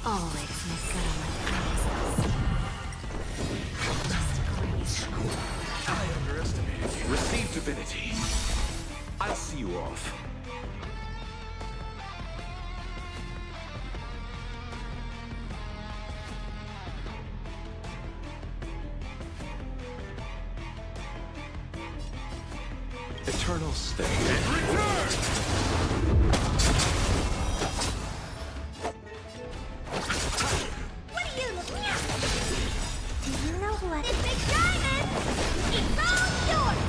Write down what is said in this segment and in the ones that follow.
Always make good on my promises. I underestimated you. Receive divinity. I'll see you off. Eternal stay. Return! What are you looking at? Do you know what? This big diamond! It's all yours!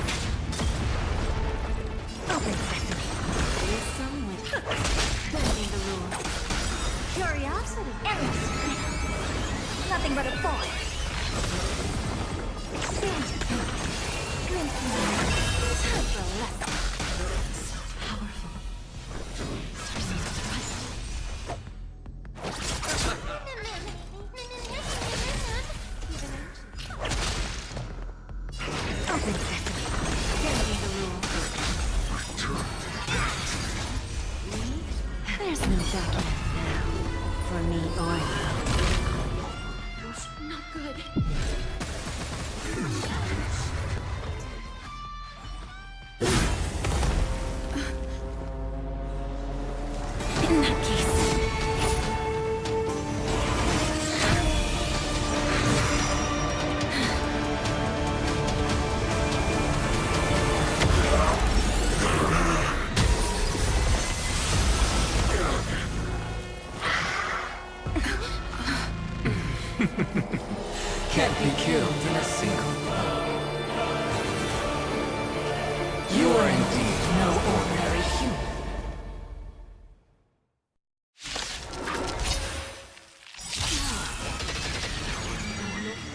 Open sesame. There's someone bending the rules. Curiosity. Endless. Nothing but a boy. Expansion. Glimpsing the time for a lesson. So powerful. Sources of trust. Open sesame. Bending the rules. There's no backing now. For me or you. Not good. In that case. Can't be killed in a single blow. You are indeed no ordinary human.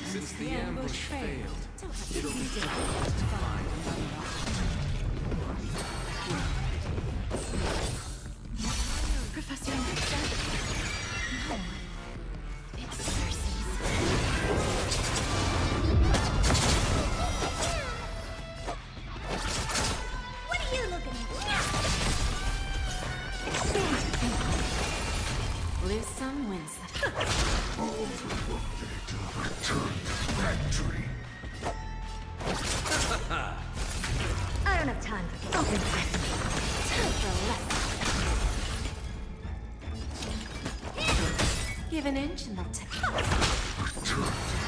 Since the ambush failed, it'll be difficult to find another Professor Alexander. No. It's Cersei's. What are you looking at? Lose some, win some. I don't have time for open sesame. Time for a lesson. Give an inch and they'll take it.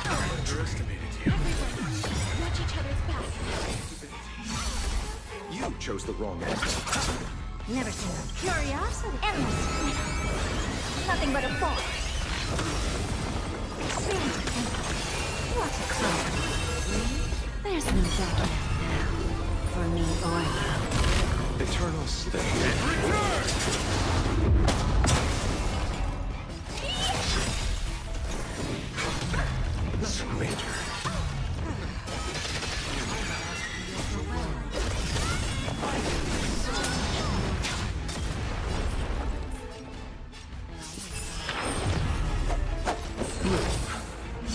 I underestimated you. Everyone, watch each other's back. You chose the wrong answer. Never seen them. Curiosity. Endless. Nothing but a ball. Expansion. What a clown. There's no backing now. For me or you. Eternal stay. Return! Major.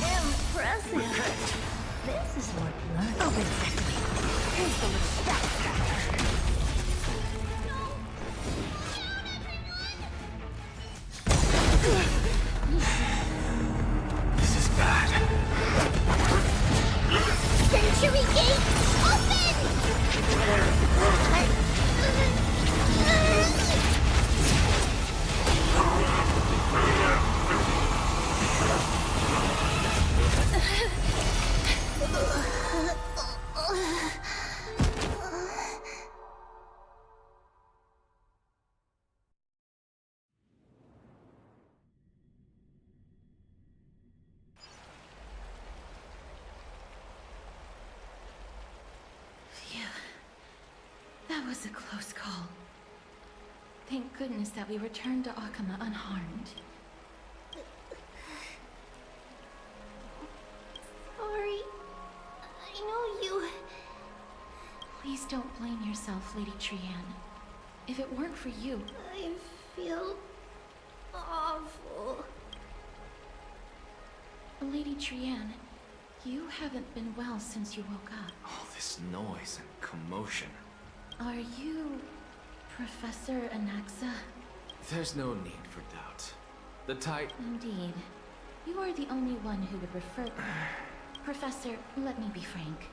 Impressive. This is what learn. Open sesame. Here's the little backstabber. This is bad. Century Gate, open! That was a close call. Thank goodness that we returned to Akama unharmed. Sorry. I know you... Please don't blame yourself, Lady Trianne. If it weren't for you... I feel... awful. Lady Trianne, you haven't been well since you woke up. All this noise and commotion. Are you... Professor Anaxa? There's no need for doubt. The type. Indeed. You are the only one who would refer... Professor, let me be frank.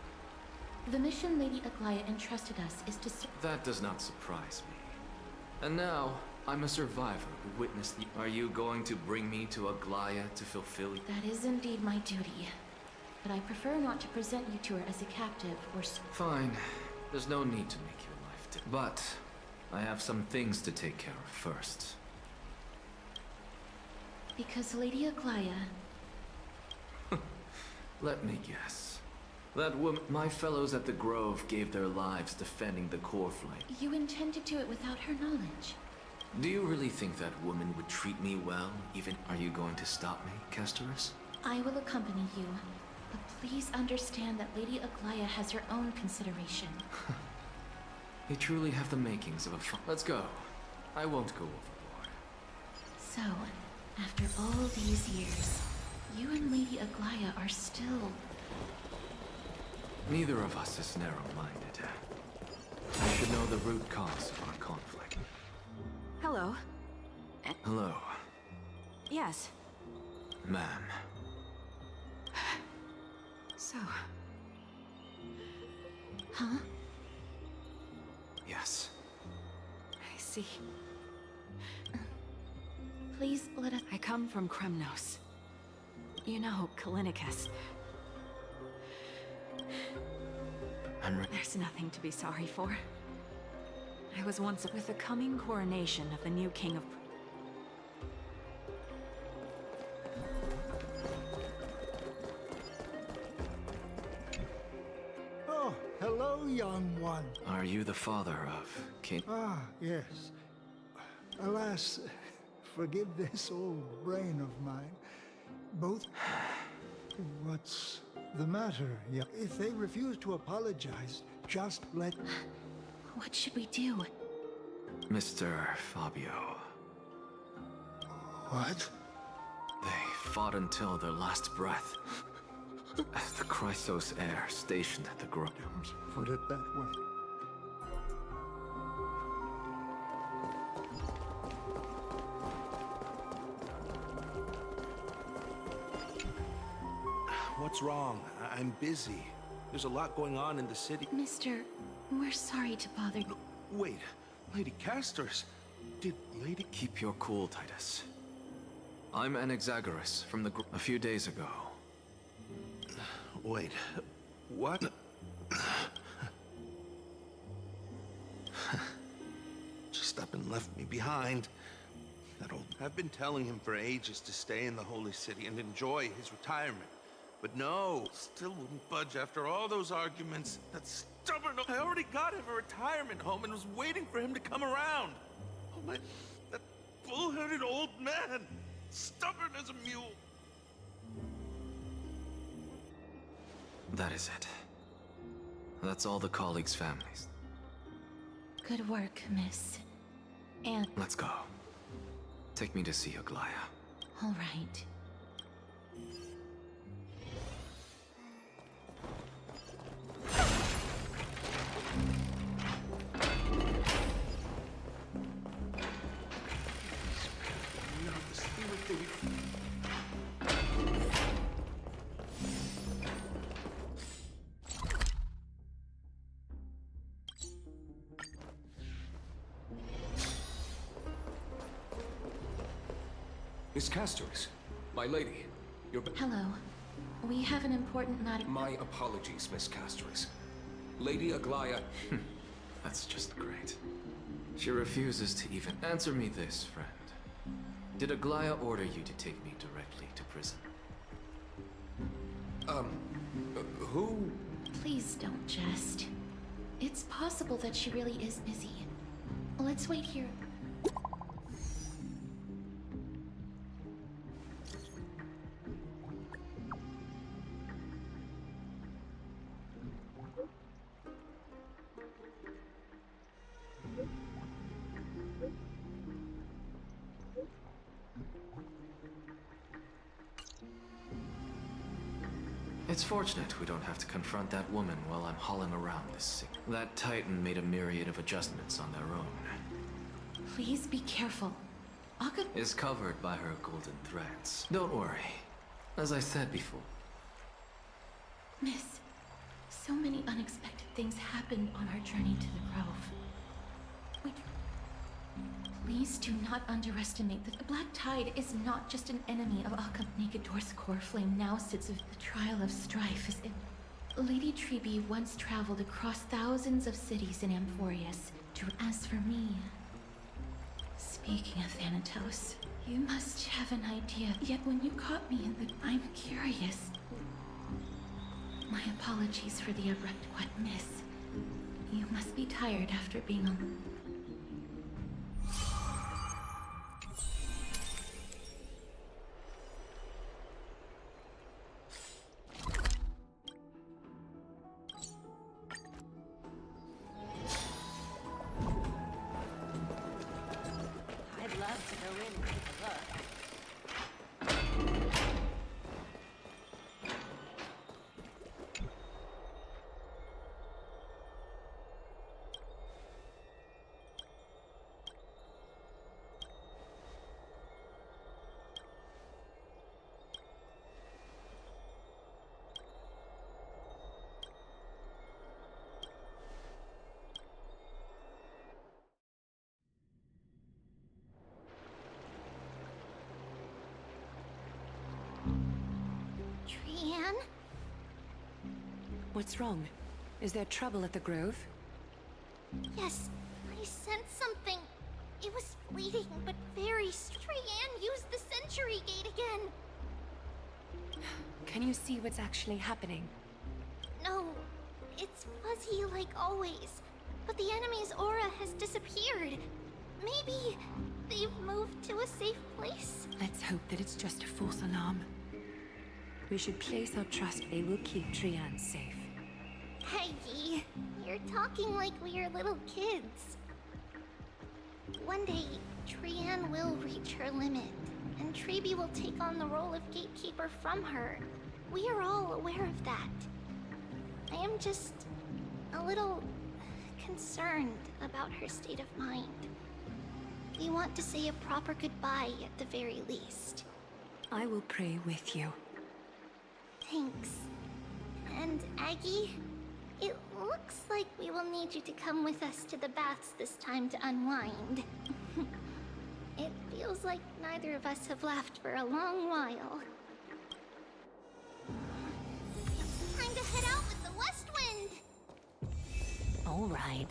The mission Lady Aglaya entrusted us is to... That does not surprise me. And now, I'm a survivor who witnessed the... Are you going to bring me to Aglaya to fulfill... That is indeed my duty. But I prefer not to present you to her as a captive or... Fine. There's no need to make your life But, I have some things to take care of first. Because Lady Aglaya... Let me guess. That woman... My fellows at the Grove gave their lives defending the core flight. You intend to do it without her knowledge. Do you really think that woman would treat me well, even... Are you going to stop me, Castorus? I will accompany you. But please understand that Lady Aglaya has her own consideration. You truly have the makings of a... Let's go. I won't go overboard. So, after all these years, you and Lady Aglaya are still... Neither of us is narrow-minded. I should know the root cause of our conflict. Hello. Hello, Yes. ma'am. So, Huh? Yes. I see. Please let us... I come from Kremnos. You know, Kalinicus. There's nothing to be sorry for. I was once with the coming coronation of the new king of... Oh, hello, young one. Are you the father of King... Ah, yes. Alas, forgive this old brain of mine. Both... What's the matter? Yeah. If they refuse to apologize, just let... What should we do? Mr. Fabio? What? They fought until their last breath. As the Chrysos heir stationed at the Grove. Don't put it that way. What's wrong? I'm busy. There's a lot going on in the city. Mister, we're sorry to bother you. Wait, Lady Castorus. Did Lady... Keep your cool, Titus. I'm Anaxagoras from the a few days ago. Wait, what? Just up and left me behind. That old... I've been telling him for ages to stay in the Holy City and enjoy his retirement. But no, still wouldn't budge after all those arguments. That stubborn... I already got him a retirement home and was waiting for him to come around. Oh my... That bull-headed old man. Stubborn as a mule. That is it. That's all the colleagues' families. Good work, miss. And... Let's go. Take me to see Aglaya. all right. Miss Castorus, my lady, you're... Hello. We have an important matter... My apologies, Miss Castorus. Lady Aglaya... That's just great. She refuses to even... Answer me this, friend. Did Aglaya order you to take me directly to prison? Who... Please don't jest. It's possible that she really is busy. Let's wait here. It's fortunate we don't have to confront that woman while I'm hauling around this sick. That Titan made a myriad of adjustments on their own. Please be careful. Aka... is covered by her golden threads. Don't worry. As I said before. Miss, so many unexpected things happened on our journey to the Grove. Please do not underestimate that the Black Tide is not just an enemy of Aka. Naked Door's core flame now sits with the trial of strife as in. Lady Trebe once traveled across thousands of cities in Amphorius to... As for me... Speaking of Thanatos, you must have an idea. Yet when you caught me in the... I'm curious. My apologies for the abrupt Miss. You must be tired after being on... I'd love to go in and take a look. Trian? What's wrong? Is there trouble at the Grove? Yes, I sensed something. It was fleeting, but very... Trian used the Century Gate again. Can you see what's actually happening? No, it's fuzzy like always. But the enemy's aura has disappeared. Maybe they've moved to a safe place. Let's hope that it's just a false alarm. We should place our trust they will keep Trian safe. Peggy, you're talking like we're little kids. One day, Trian will reach her limit, and Trebe will take on the role of gatekeeper from her. We are all aware of that. I am just a little concerned about her state of mind. We want to say a proper goodbye at the very least. I will pray with you. Thanks. And Aggie, it looks like we will need you to come with us to the baths this time to unwind. It feels like neither of us have laughed for a long while. It's time to head out with the west wind! All right.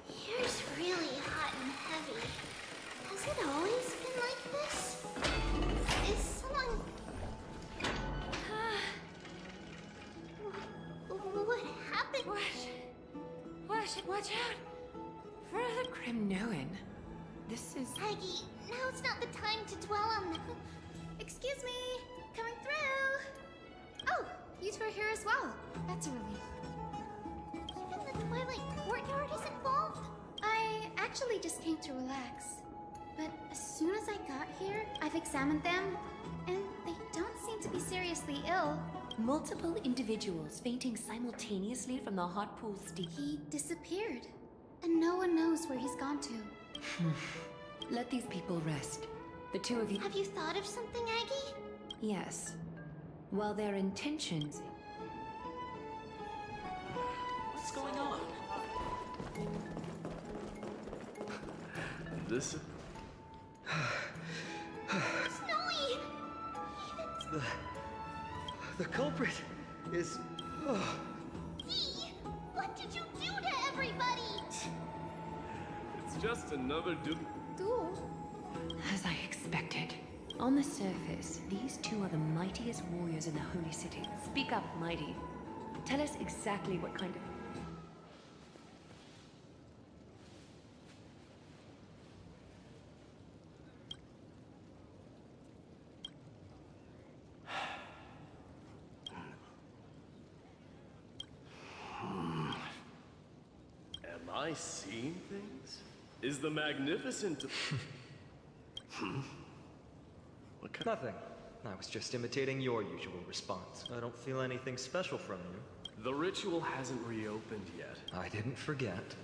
Here's really hot and heavy. Has it always been like this? Is someone... What happened? Watch out! Further Grimnoan. This is... Aggie, now's not the time to dwell on them. Excuse me, coming through. Oh, you two are here as well. That's a relief. Even the Twilight Courtyard is involved? I actually just came to relax. But as soon as I got here, I've examined them, and they don't seem to be seriously ill. Multiple individuals fainting simultaneously from the hot pool steam. He disappeared, and no one knows where he's gone to. Let these people rest. The two of you... Have you thought of something, Aggie? Yes. While their intentions... What's going on? This... Snowy! The culprit is... Oh. Dee, what did you do to everybody? It's just another Do? As I expected. On the surface, these two are the mightiest warriors in the Holy City. Speak up, Mighty. Tell us exactly what kind of... Am I seeing things? Is the magnificent... What kind... Nothing. I was just imitating your usual response. I don't feel anything special from you. The ritual hasn't reopened yet. I didn't forget.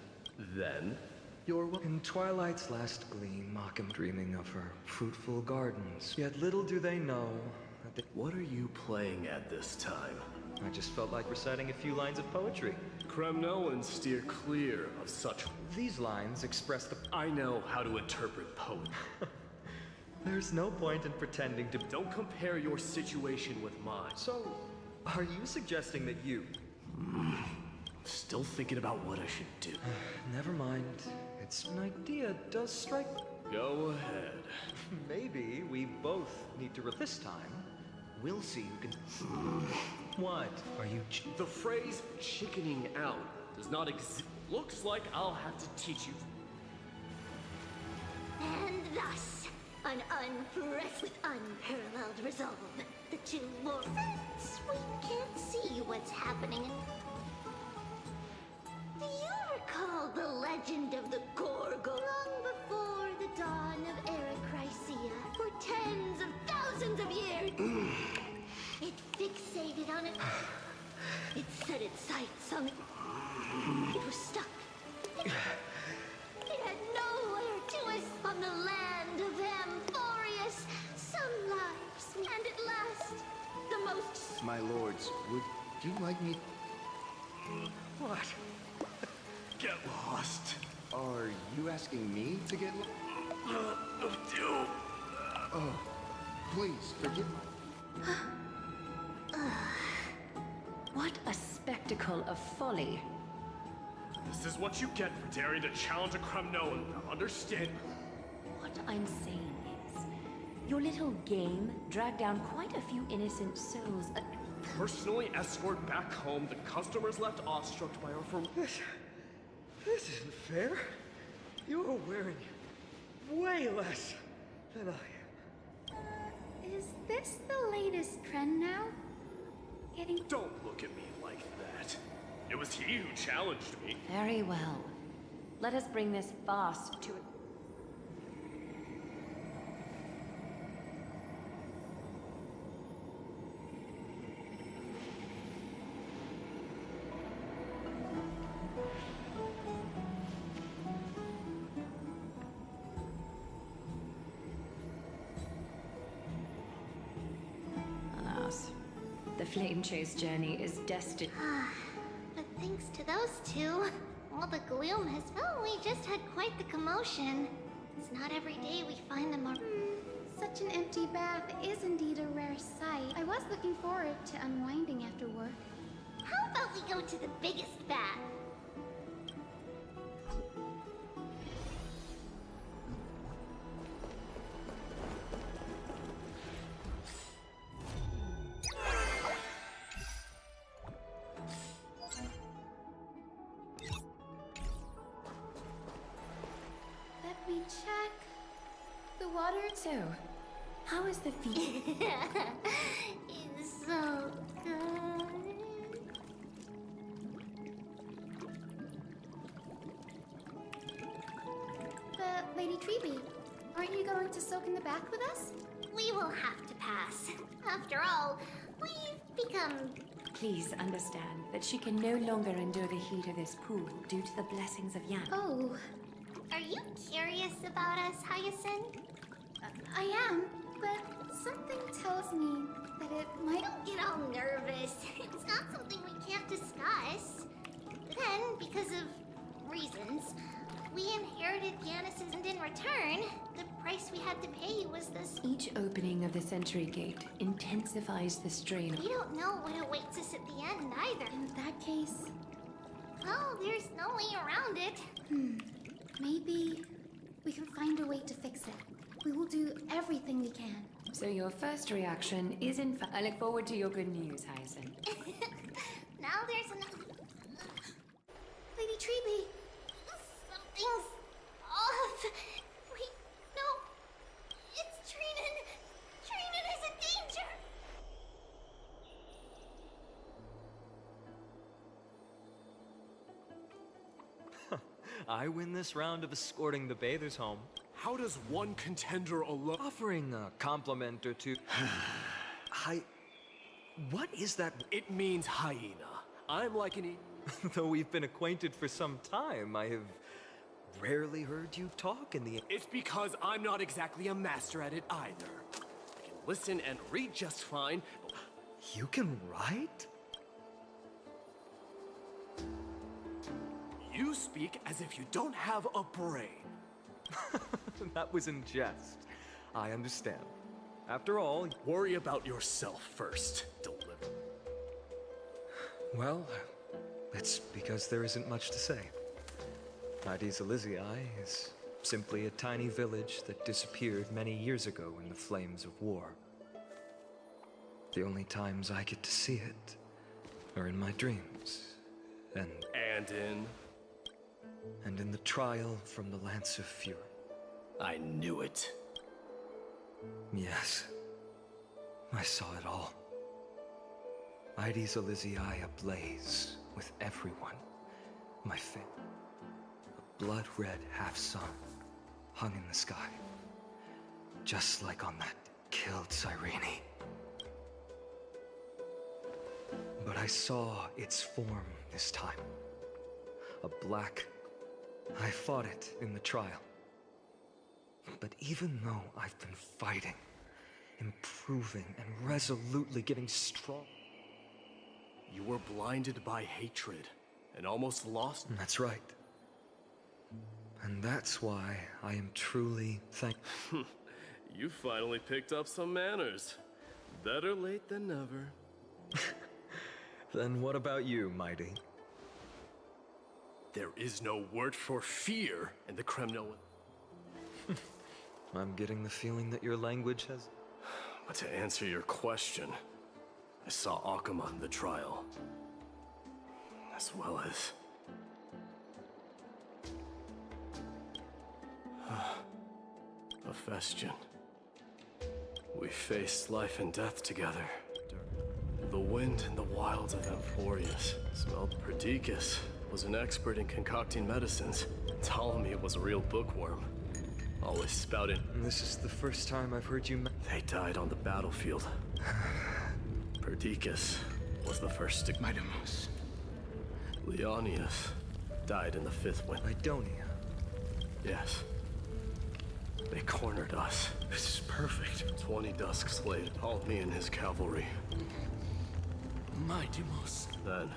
Then, you're In twilight's last gleam, Mockham dreaming of her fruitful gardens. Yet little do they know that What are you playing at this time? I just felt like reciting a few lines of poetry. Kremnoans steer clear of such. These lines express the... I know how to interpret poetry. There's no point in pretending to... Don't compare your situation with mine. So, are you suggesting that you... Still thinking about what I should do. Never mind. It's an idea does strike... Go ahead. Maybe we both need to... This time, we'll see who can... What? Are you... The phrase chickening out does not exist. Looks like I'll have to teach you. And thus, with unparalleled resolve, the two lords. Since we can't see what's happening. Do you recall the legend of the Gorgo? Long before the dawn of Erechrysia, for tens of thousands of years, it fixated on it. It set its sights on it. It was stuck. It had nowhere to us on the land of Amphorius. Some lives, and at last, the most. My lords, would you like me... What? Get lost. Are you asking me to get... Oh, please, forgive me. What a spectacle of folly. This is what you get for daring to challenge a Kremnoan. Now understand. What I'm saying is, your little game dragged down quite a few innocent souls. Personally escort back home the customers left awestruck by our This isn't fair. You're wearing way less than I am. Is this the latest trend now? Getting... Don't look at me like that. It was he who challenged me. Very well. Let us bring this farce to a... Alas, the flame chase journey is destined. But thanks to those two, all the gloom has... Well, we just had quite the commotion. It's not every day we find them Such an empty bath is indeed a rare sight. I was looking forward to unwinding after work. How about we go to the biggest bath? Let me check. The water... So, how is the feat? It's so good. But, Lady Treeby, aren't you going to soak in the bath with us? We will have to pass. After all, we've become... Please understand that she can no longer endure the heat of this pool due to the blessings of Yan. Oh, Are you curious about us, Hyacinth? I am, but something tells me that it might... Don't get all nervous. It's not something we can't discuss. Then, because of reasons, we inherited Yanis's, and in return, the price we had to pay was this... Each opening of the Sentry Gate intensifies the strain. We don't know what awaits us at the end, either. In that case, Well, there's no way around it. maybe we can find a way to fix it. We will do everything we can. So your first reaction is in fact... I look forward to your good news, Hyacinth. Now there's another... Lady Treeby! Something's off. Wait, no. It's Trinan. Trinan is in danger. I win this round of escorting the bathers home. How does one contender alone... Offering a compliment or two. What is that? It means hyena. I'm like an Though we've been acquainted for some time, I have rarely heard you talk in the... It's because I'm not exactly a master at it either. I can listen and read just fine. You can write? You speak as if you don't have a brain. That was in jest. I understand. After all, Worry about yourself first. Deliver. well, it's because there isn't much to say. Aedes Elysiae is simply a tiny village that disappeared many years ago in the flames of war. The only times I get to see it are in my dreams, and in the trial from the Lance of Fury. I knew it. Yes, I saw it all. Aedes Elysiae ablaze with everyone. My family. A blood-red half-sun hung in the sky. Just like on that killed Cyrene. But I saw its form this time. A black... I fought it in the trial. But even though I've been fighting, improving, and resolutely getting strong... You were blinded by hatred and almost lost. That's right. And that's why I am truly thankful. You finally picked up some manners. Better late than never. Then what about you, Mighty? There is no word for fear in the Kremlin. I'm getting the feeling that your language has... But to answer your question, I saw Akuma in the trial. As well as... Hephaestion. We faced life and death together. The wind in the wilds of Amphorius smelled Perdiccas, was an expert in concocting medicines. Ptolemy was a real bookworm. Always spouting. This is the first time I've heard you... They died on the battlefield. Perdiccas was the first to... Mightimus. Leonius died in the fifth wind. Idonia. Yes. They cornered us. This is perfect. 20 Dusks laid all me and his cavalry. Mightimus. Then,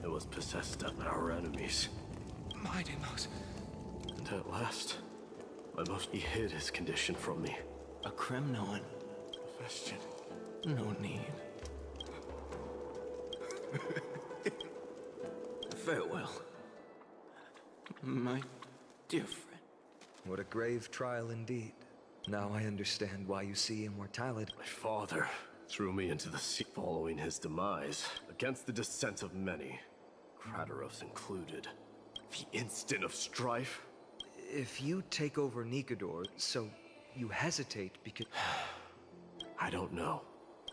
it was possessed at our enemies. Mightimus. And at last, he hid his condition from me. A Kremnoan. Hephaestion. No need. Farewell. My dear friend. What a grave trial indeed. Now I understand why you see immortality. My father threw me into the sea following his demise, against the dissent of many, Crateros included. The instant of strife. If you take over Nikodor, so you hesitate because... I don't know,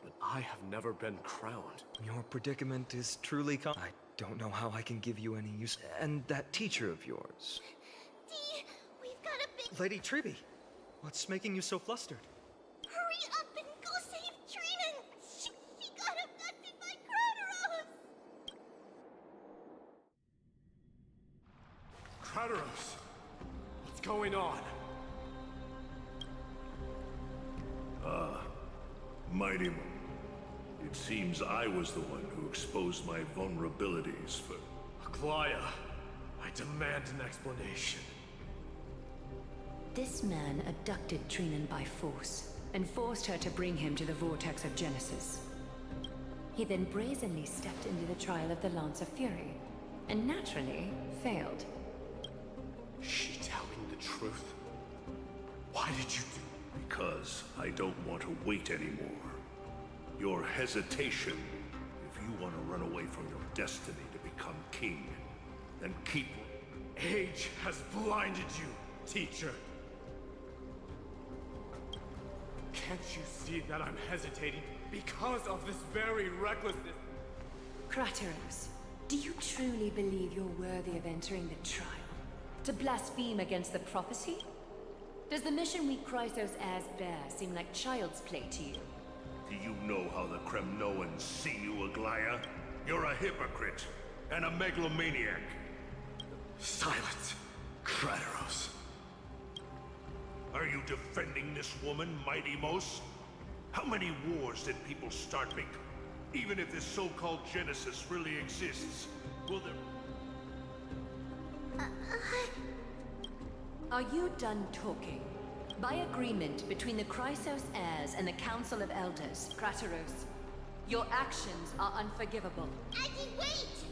but I have never been crowned. Your predicament is truly I don't know how I can give you any use. And that teacher of yours. Dee, we've got a big... Lady Tribby, what's making you so flustered? Hurry up and go save Trinan! She got abducted by Crateros! Crateros! What's going on? Mighty one. It seems I was the one who exposed my vulnerabilities for... Aglaya, I demand an explanation. This man abducted Trinan by force, and forced her to bring him to the vortex of Genesis. He then brazenly stepped into the trial of the Lance of Fury, and naturally failed. Is she telling the truth? Why did you do... Because I don't want to wait anymore. Your hesitation, if you want to run away from your destiny to become king, then keep... Age has blinded you, teacher. Can't you see that I'm hesitating because of this very recklessness? Crateros, do you truly believe you're worthy of entering the trial? To blaspheme against the prophecy? Does the mission we Chrysos heirs bear seem like child's play to you? Do you know how the Kremnoans see you, Aglaya? You're a hypocrite and a megalomaniac. Silence, Kratos. Are you defending this woman, Mighty Mos? How many wars did people start even if this so-called Genesis really exists, will there... Are you done talking? By agreement between the Chrysos heirs and the Council of Elders, Kratos, your actions are unforgivable. Aggie, wait!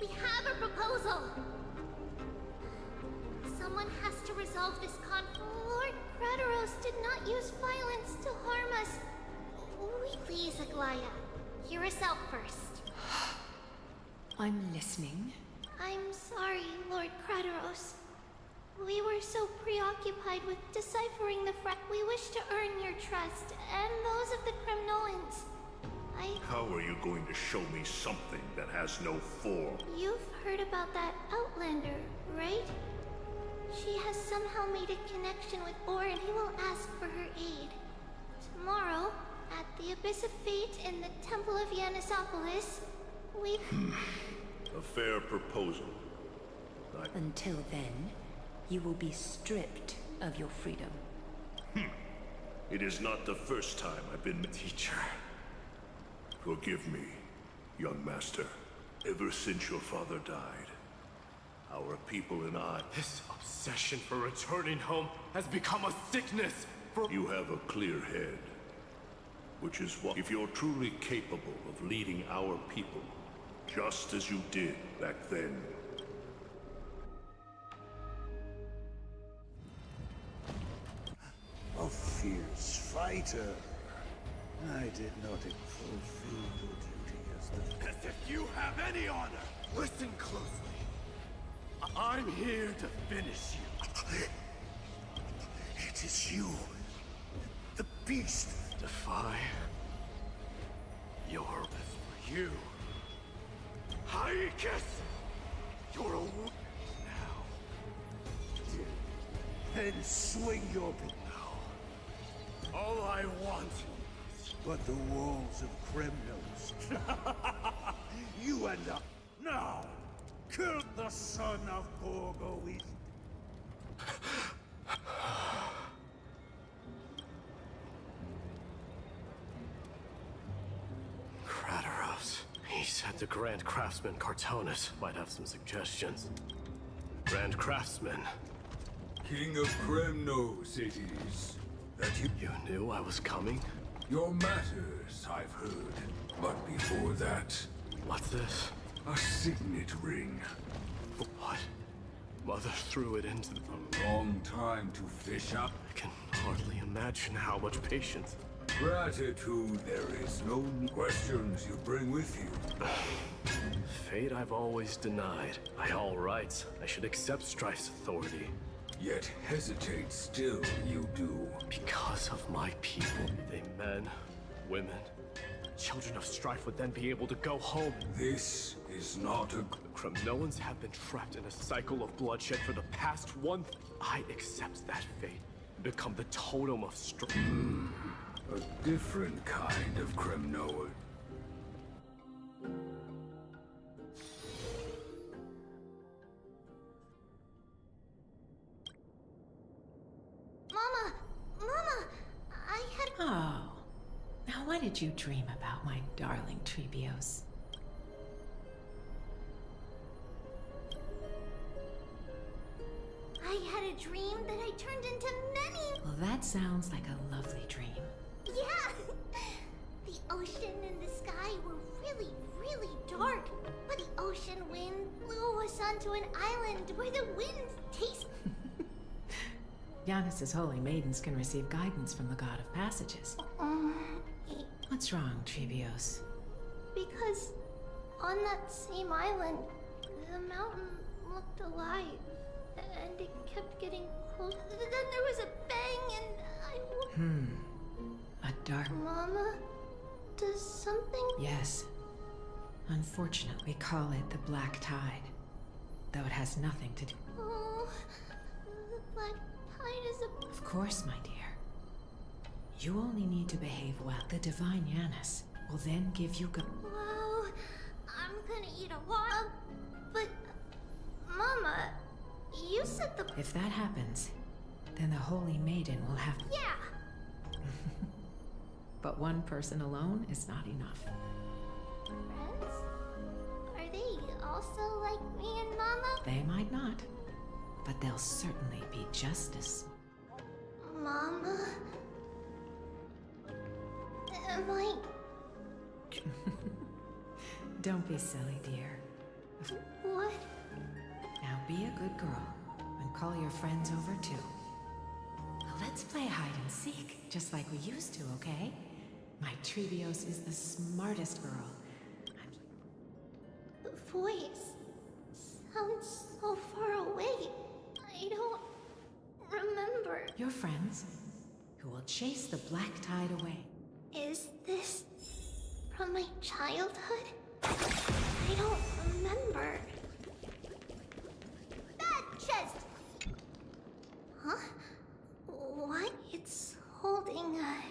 We have a proposal! Someone has to resolve this conflict. Lord Kratos did not use violence to harm us. Please, Aglaya, hear us out first. I'm listening. I'm sorry, Lord Kratos. We were so preoccupied with deciphering the we wish to earn your trust, and those of the Kremnoans. How are you going to show me something that has no form? You've heard about that Outlander, right? She has somehow made a connection with Or, and he will ask for her aid. Tomorrow, at the Abyss of Fate in the Temple of Yanisopolis, we... A fair proposal. Until then, you will be stripped of your freedom. It is not the first time I've been the teacher. Forgive me, young master. Ever since your father died, our people and I... This obsession for returning home has become a sickness for... You have a clear head. Which is why, if you're truly capable of leading our people, just as you did back then... A fierce fighter. I did not fulfill your duty as the... As if you have any honor! Listen closely. I'm here to finish you. It is you. The beast. Defy your for you. Haikus! You're a now. Then swing your... No. All I want is... But the walls of Kremnos. You end up... Now! Kill the son of Gorgois. Kratos. He said the Grand Craftsman Cartonus might have some suggestions. Grand Craftsman. King of Kremnos it is. That you... You knew I was coming? Your matters, I've heard. But before that... What's this? A signet ring. What? Mother threw it into the... A long time to fish up. I can hardly imagine how much patience. Gratitude there is no questions you bring with you. Fate I've always denied. By all rights, I should accept Strife's authority. Yet hesitate still you do. Because of my people. They men, women, children of Strife would then be able to go home. This is not a... The Kremnoans have been trapped in a cycle of bloodshed for the past one... I accept that fate and become the totem of Strife. A different kind of Kremnoan. Mama, I had... Oh. Now what did you dream about, my darling Trebios? I had a dream that I turned into many... Well, that sounds like a lovely dream. Yeah! The ocean and the sky were really, really dark. But the ocean wind blew us onto an island where the wind tastes... Giannis's holy maidens can receive guidance from the god of passages. What's wrong, Trebios? Because on that same island, the mountain looked alive. And it kept getting closer. Then there was a bang and I... A dark... Mama? Does something... Yes. Unfortunately, we call it the Black Tide. Though it has nothing to do... Oh... The Black Tide is a... Of course, my dear. You only need to behave well. The Divine Yanis will then give you... Wow... the... If that happens, then the Holy Maiden will have... Yeah! But one person alone is not enough. Friends? Are they also like me and Mama? They might not, but they'll certainly be just as... Mama? Am I... Don't be silly, dear. What? Now be a good girl and call your friends over too. Let's play hide and seek, just like we used to, okay? My Trebios is the smartest girl. The voice sounds so far away. I don't remember. Your friends, who will chase the black tide away. Is this from my childhood? I don't remember. That chest! Huh? What? It's holding a...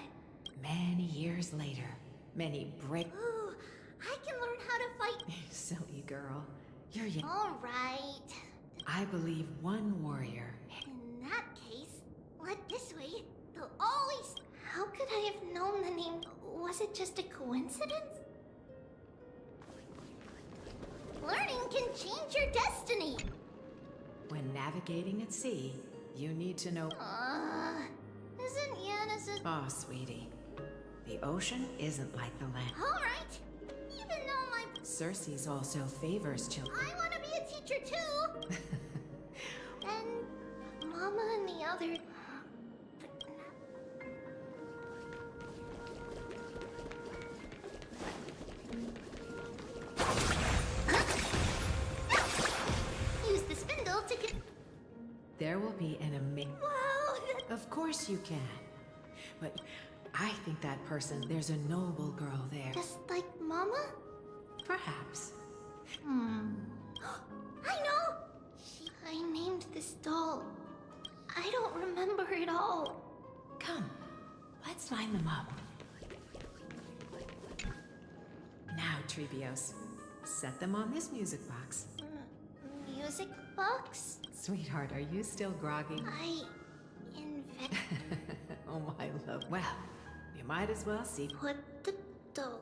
Many years later, many break... Ooh, I can learn how to fight... Silly girl. You're young. Alright. I believe one warrior... In that case, let this way. They'll always... How could I have known the name? Was it just a coincidence? Learning can change your destiny. When navigating at sea, you need to know... Isn't Yanis a... Oh, sweetie. The ocean isn't like the land. Alright. Even though my... Circe's also favors children. I want to be a teacher too. And Mama and the other... Use the spindle to get... There will be an amazing... Wow! Of course you can. But I think that person, there's a noble girl there. Just like Mama? Perhaps. I know! I named this doll. I don't remember it all. Come, let's line them up. Now, Trebios, set them on this music box. Music box? Sweetheart, are you still groggy? Oh, my love. Well, you might as well see. Put the doll.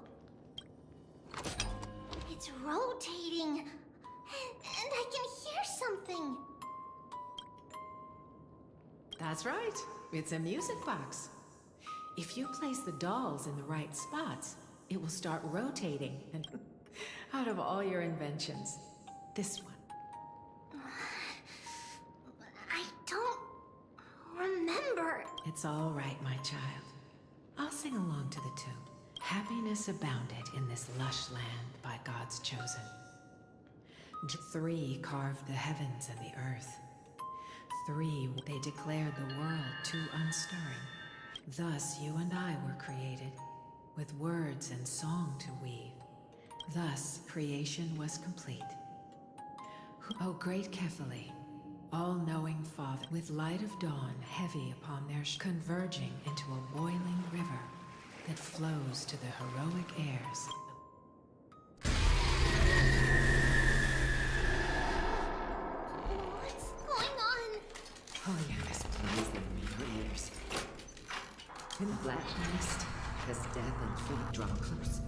It's rotating. And I can hear something. That's right. It's a music box. If you place the dolls in the right spots, it will start rotating. And out of all your inventions, this one. I don't remember. It's all right, my child. I'll sing along to the tune. Happiness abounded in this lush land by God's chosen. 3 carved the heavens and the earth. 3, they declared the world too unstirring. Thus you and I were created, with words and song to weave. Thus creation was complete. O great Kephale, all-knowing Father, with light of dawn heavy upon their converging into a boiling river that flows to the heroic airs. What's going on? Oh yes, please lend me your ears. In the black mist, as death and fate draw close.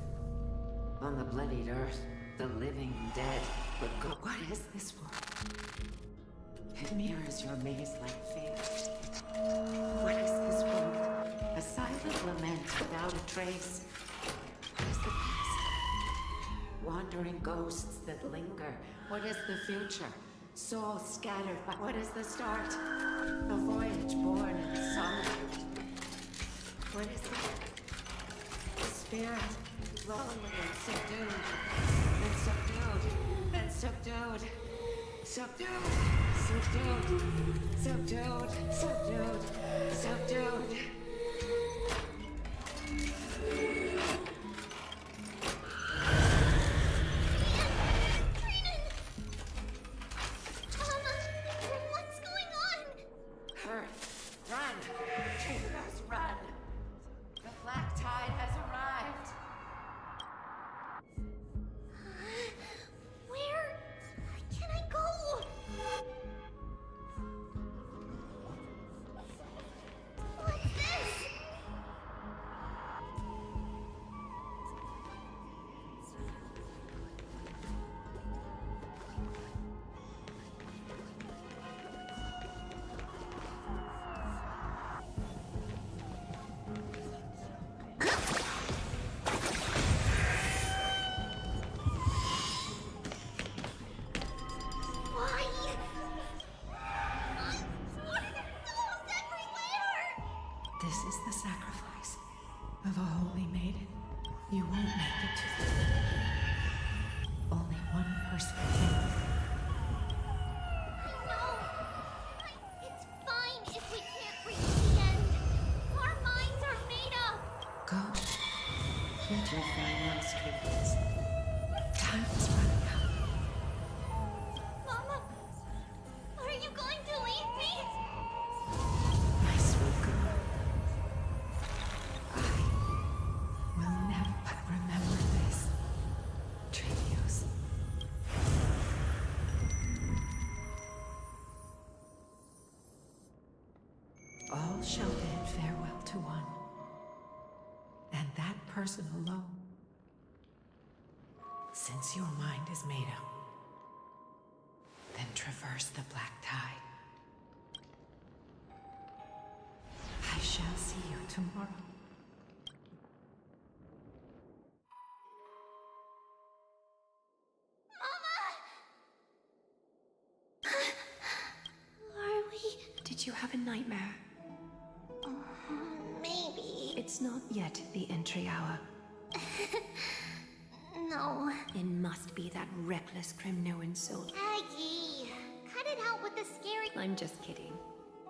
On the bloodied earth, the living dead would go. What is this world? It mirrors your maze-like fate. What is this world? A silent lament without a trace. What is the past? Wandering ghosts that linger. What is the future? Souls scattered by... What is the start? A voyage born in solitude. What is it? The spirit, lonely and subdued. And subdued. Subdued. Subdued. What's going on? Earth, run! Treehouse, run! The black tide has arrived! Where can I go? This is the sacrifice of a holy maiden. You won't make it to the... Only one person can. No! It's fine if we can't reach the end. Our minds are made up. Go. Get your farewell treatments. Time is running out. Mama, are you going to leave me? My sweet girl. I will never remember this. Trivius. All shall bid farewell to one. And that person alone. Since your mind is made up, then traverse the black tide. I shall see you tomorrow. Are we? Did you have a nightmare? Maybe. It's not yet the entry hour. No. It must be that reckless Kremnoan soul. Aggie, cut it out with the scary. I'm just kidding.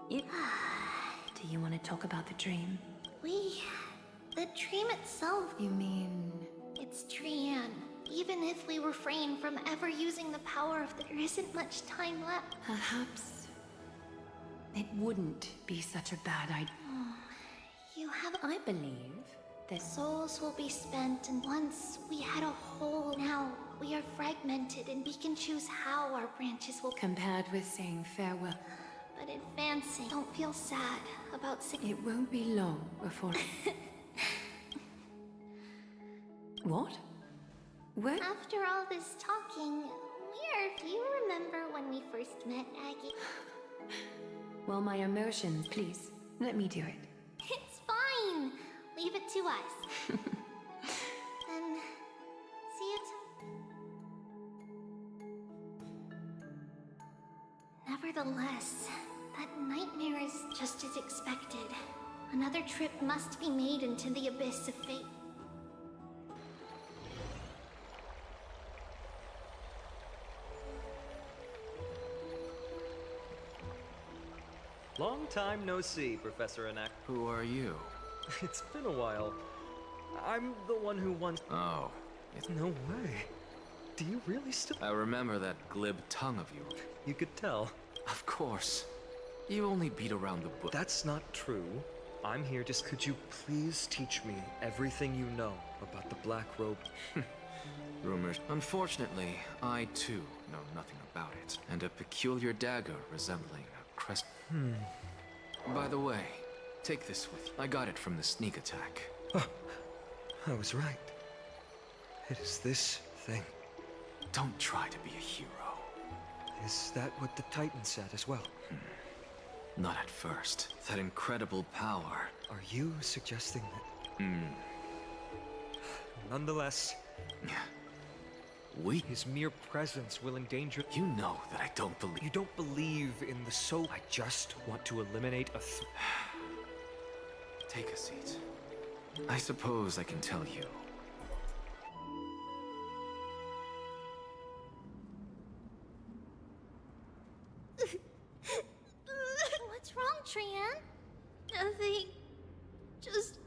Do you want to talk about the dream? The dream itself. You mean... It's Trian. Even if we refrain from ever using the power of there isn't much time left. Perhaps... it wouldn't be such a bad idea. You have. I believe that Souls will be spent, and once we had a whole. Now we are fragmented, and we can choose how our branches will. compared with saying farewell, But advancing. Don't feel sad about it won't be long before... What? What? After all this talking, Weird, do you remember when we first met, Aggie? Well, my emotions, please, let me do it. It's fine. Leave it to us. Then, see you Nevertheless, that nightmare is just as expected. Another trip must be made into the abyss of fate. Long time no see, Professor Anak. Who are you? It's been a while. I'm the one who once... Oh. No way. Do you really still... I remember that glib tongue of yours. You could tell. Of course. You only beat around the bush. That's not true. I'm here just... Could you please teach me everything you know about the Black Robe? Rumors. Unfortunately, I too know nothing about it. And a peculiar dagger resembling a crest... By the way, take this with you. I got it from the sneak attack. Oh, I was right. It is this thing. Don't try to be a hero. Is that what the Titan said as well? Not at first. That incredible power. Are you suggesting that... Nonetheless... His mere presence will endanger... You know that I don't believe... You don't believe in the soul... I just want to eliminate a... Take a seat. I suppose I can tell you. What's wrong, Trian? Nothing. Just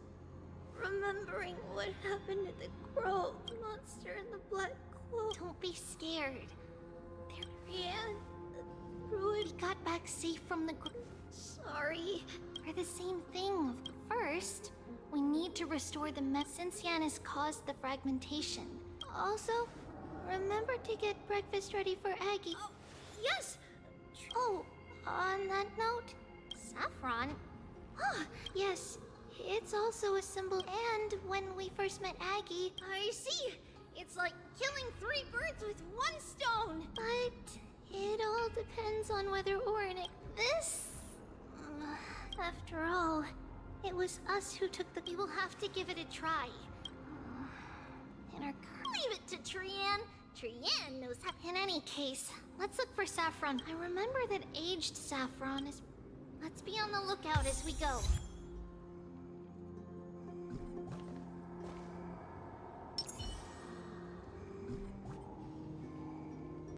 remembering what happened to the crow monster in the black cloak. Don't be scared. Trian, the druid got back safe from the Sorry. For the same thing. First, we need to restore the since Yan has caused the fragmentation. Also, remember to get breakfast ready for Aggie. Oh, yes! Oh, on that note, saffron? Ah, yes, it's also a symbol. And when we first met Aggie... I see! It's like killing 3 birds with 1 stone! But it all depends on whether Oranik... This... after all, it was us who took the... We will have to give it a try. Leave it to Trian. Trian knows how... In any case, let's look for saffron. I remember that aged saffron is... Let's be on the lookout as we go.